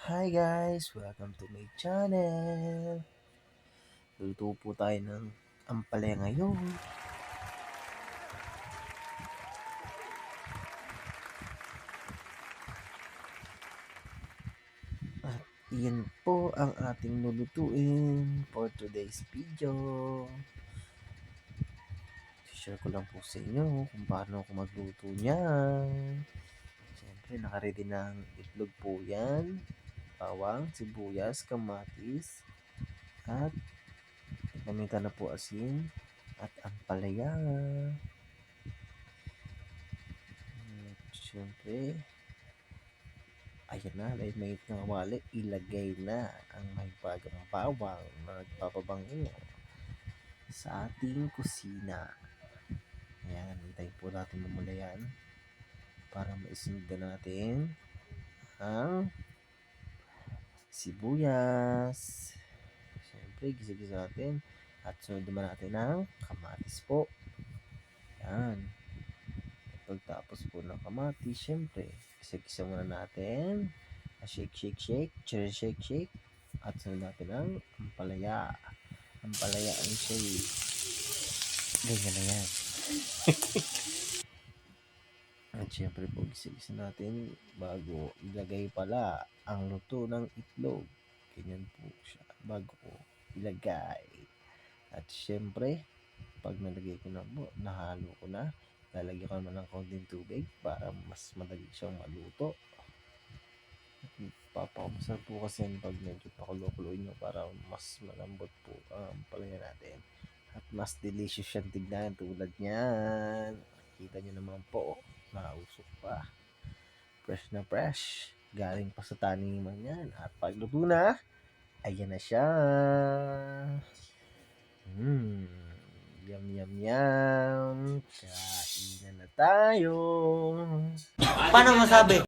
Hi guys! Welcome to my channel! Luto po tayo ng ampalaya ngayon. At iyan po ang ating lulutuin for today's video. Share ko lang po sa inyo kung paano ako magluto niyan. Siyempre, nakaready ng itlog po yan. Bawang, sibuyas, kamatis, at gamitan na po asin at ampalaya. Siyempre, ayan na, may mait ng wali, ilagay na ang may bagang bawang na nagpapabango sa ating kusina. Ayan, hintayin po natin mamula yan para maisunod na natin ang sibuyas. Siyempre, gisa-gisa natin at sunod naman natin ang kamatis po. Ayan. Pagtapos po ng kamatis, siyempre, gisa-gisa muna natin. Shake. At sunod natin ang ampalaya. Ampalaya ang shake. Ganyan na yan. At syempre po, gisa-gisa natin bago ilagay pala ang luto ng itlog. Ganyan po siya bago ko ilagay. At syempre, pag nalagay ko na po, nahalo ko na, lalagyan ko naman ng konting tubig para mas madali siyang maluto. Papamasal po kasi pag medyo pakulo-kuloy nyo para mas malambot po ang palaya natin. At mas delicious siyang tignan tulad niyan. Kita nyo naman po, nausok pa. Fresh na fresh. Galing pa sa taniman yan. At pag luto na, ayan na siya. Yum. Kainan na tayo. Paano masabi?